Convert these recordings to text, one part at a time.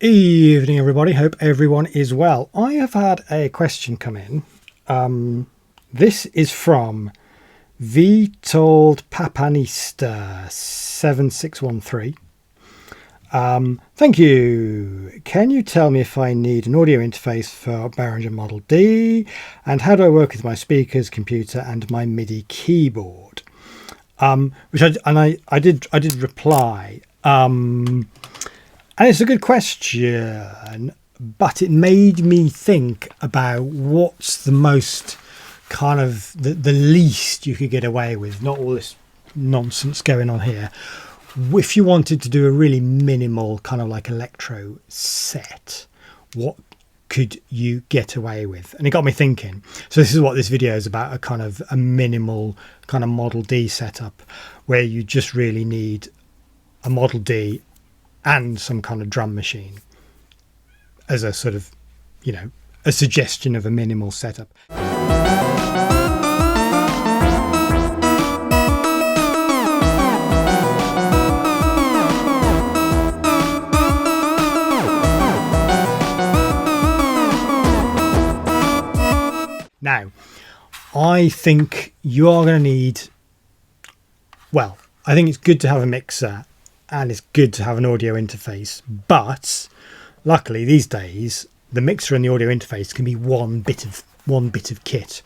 Evening everybody, hope everyone is well. I have had a question come in. This is from Vitold Papanista 7613. Thank you. Can you tell me if I need an audio interface for Behringer Model D, and how do I work with my speakers, computer and my MIDI keyboard? Which I did reply. And it's a good question, but it made me think about what's the most kind of the least you could get away with, not all this nonsense going on here. If you wanted to do a really minimal kind of like electro set, what could you get away with? And it got me thinking. So this is what this video is about, a kind of a minimal kind of Model D setup where you just really need a Model D and some kind of drum machine as a sort of, you know, a suggestion of a minimal setup. Now, I think you are going to need, well, I think it's good to have a mixer and it's good to have an audio interface, but luckily these days the mixer and the audio interface can be one bit of kit.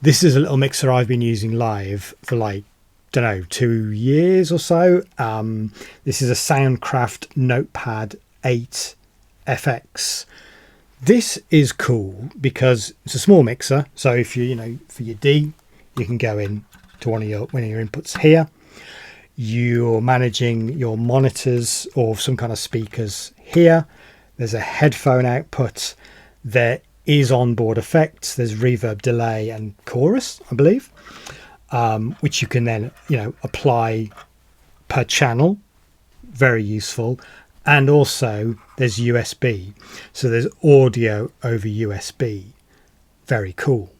This is a little mixer I've been using live for like, don't know, 2 years or so. This is a Soundcraft Notepad 8 FX. This is cool because it's a small mixer, so if you know, for your D, you can go in to one of your inputs here. You're managing your monitors or some kind of speakers here. There's a headphone output. There is onboard effects. There's reverb, delay and chorus, I believe, which you can then, you know, apply per channel. Very useful. And also there's USB. So there's audio over USB. Very cool.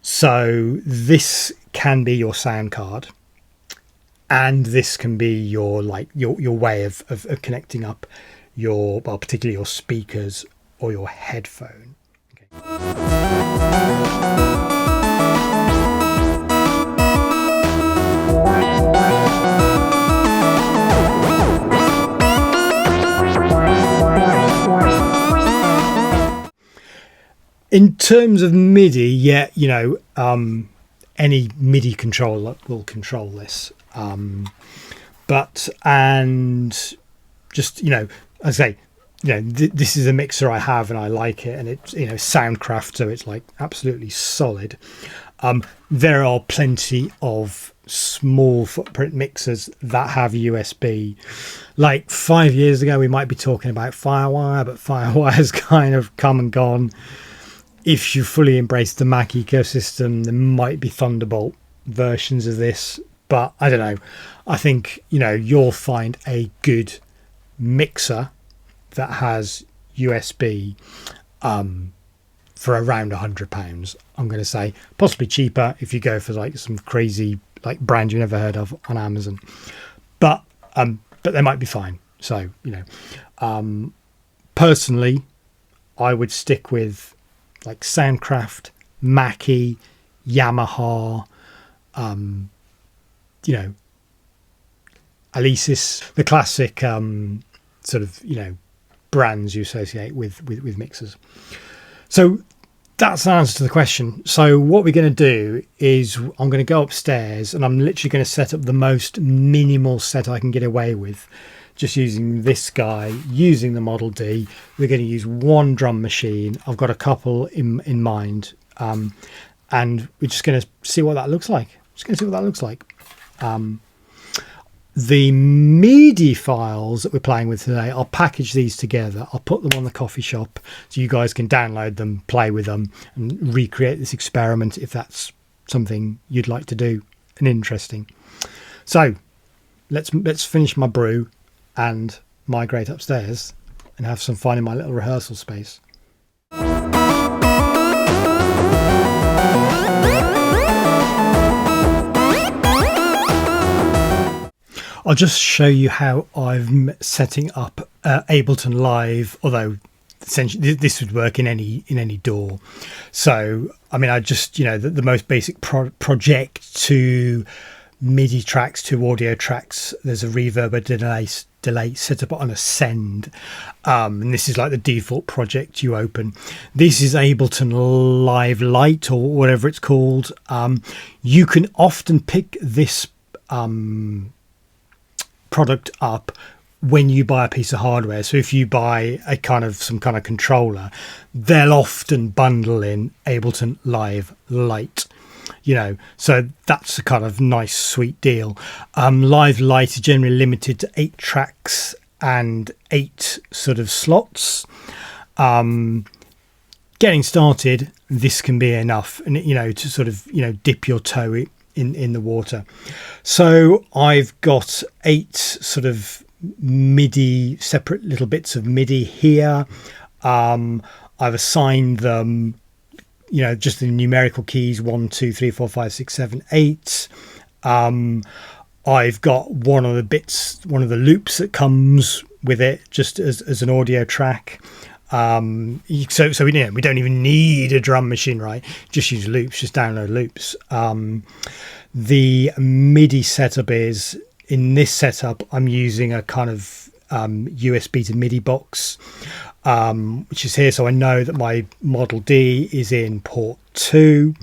So this can be your sound card. And this can be your way of connecting up your, well, particularly your speakers or your headphone. Okay. In terms of MIDI, yeah, you know, any MIDI controller will control this. And just, you know, as I say, you know, this is a mixer I have and I like it, and it's, you know, Soundcraft, so it's like absolutely solid. There are plenty of small footprint mixers that have USB. Like 5 years ago, we might be talking about Firewire, but Firewire's kind of come and gone. If you fully embrace the Mac ecosystem, there might be Thunderbolt versions of this, but I don't know. I think, you know, you'll find a good mixer that has USB for around £100. I'm going to say possibly cheaper if you go for like some crazy like brand you never heard of on Amazon, but they might be fine. So, you know, personally, I would stick with like Soundcraft, Mackie, Yamaha, you know, Alesis, the classic sort of, you know, brands you associate with mixers. So that's an answer to the question. So what we're going to do is I'm going to go upstairs and I'm literally going to set up the most minimal set I can get away with, just using this guy, using the Model D. We're going to use one drum machine. I've got a couple in mind, and we're just going to see what that looks like. The MIDI files that we're playing with today, I'll package these together. I'll put them on the coffee shop so you guys can download them, play with them and recreate this experiment if that's something you'd like to do and interesting. So let's finish my brew and migrate upstairs and have some fun in my little rehearsal space. I'll just show you how I'm setting up Ableton Live, although essentially this would work in any DAW. So I mean, I just, the most basic project to MIDI tracks to audio tracks, there's a reverb, a delay set up on a send, and this is like the default project you open. This is Ableton Live Lite or whatever it's called. You can often pick this product up when you buy a piece of hardware. So if you buy some kind of controller, they'll often bundle in Ableton Live Lite, so that's a kind of nice sweet deal. Live Lite is generally limited to 8 tracks and 8 sort of slots. Getting started, this can be enough, and to sort of dip your toe in the water. So I've got 8 sort of MIDI, separate little bits of MIDI here. I've assigned them, just the numerical keys 1, 2, 3, 4, 5, 6, 7, 8. I've got one of the loops that comes with it, just as an audio track. So we don't even need a drum machine, right? Just use loops, just download loops. The MIDI setup is, in this setup, I'm using a kind of USB to MIDI box, which is here. So I know that my Model D is in port 2,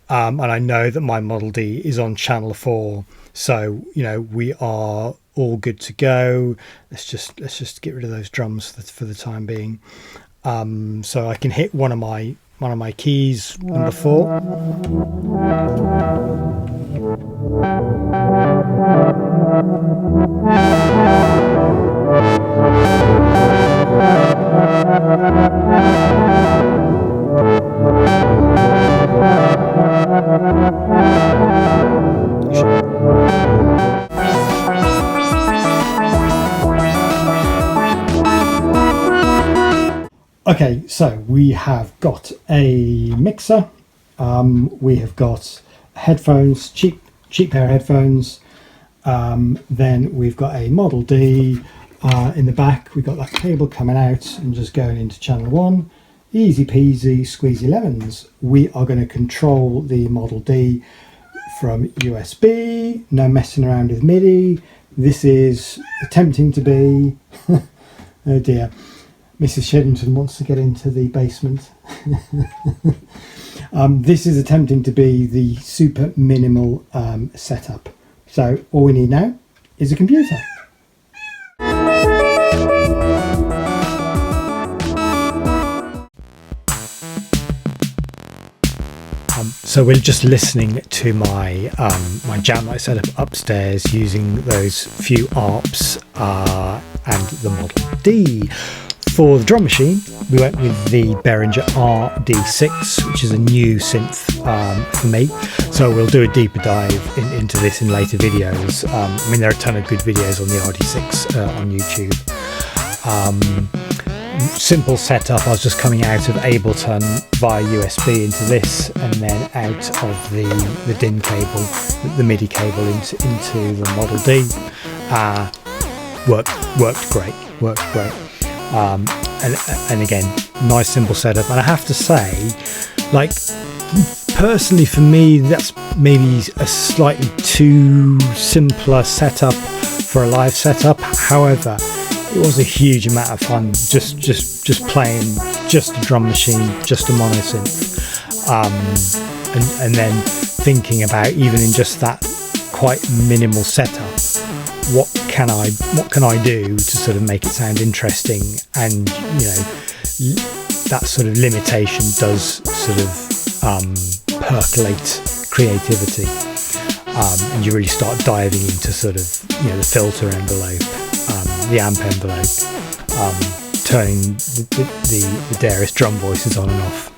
and I know that my Model D is on channel 4. So, we are all good to go. Let's just get rid of those drums for the time being. So I can hit one of my keys, number 4. Okay, so we have got a mixer, we have got headphones, cheap pair of headphones, then we've got a Model D in the back. We've got that cable coming out and just going into channel 1. Easy peasy, squeezy lemons. We are going to control the Model D from USB, no messing around with MIDI. This is attempting to be, oh dear, Mrs. Sheddington wants to get into the basement. This is attempting to be the super minimal setup. So all we need now is a computer. So we're just listening to my my jam that I set up upstairs using those few ARPs and the Model D. For the drum machine, we went with the Behringer RD6, which is a new synth for me. So we'll do a deeper dive into this in later videos. I mean, there are a ton of good videos on the RD6 on YouTube. Simple setup. I was just coming out of Ableton via USB into this, and then out of the DIN cable, the MIDI cable into the Model D. Worked great. And again, nice simple setup. And I have to say, like, personally for me, that's maybe a slightly too simpler setup for a live setup. However, it was a huge amount of fun just playing just a drum machine, just a mono synth, and then thinking about, even in just that quite minimal setup, what can I do to sort of make it sound interesting. And that sort of limitation does sort of percolate creativity, and you really start diving into sort of the filter envelope, the amp envelope, turning the various drum voices on and off.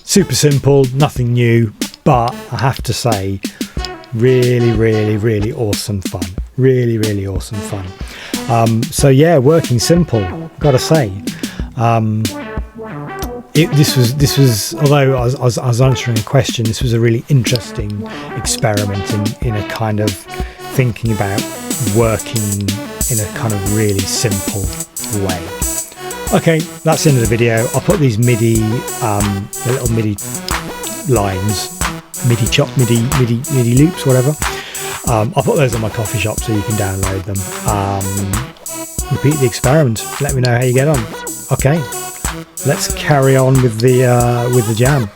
Super simple, nothing new, but I have to say, really awesome fun. Really awesome fun. So yeah, working simple, gotta say. This was although I was answering a question, this was a really interesting experiment in a kind of thinking about working in a kind of really simple way. Okay, that's the end of the video. I'll put these MIDI, the little MIDI lines, MIDI chop, MIDI loops, whatever. I'll put those on my coffee shop so you can download them. Repeat the experiment. Let me know how you get on. Okay, let's carry on with the jam.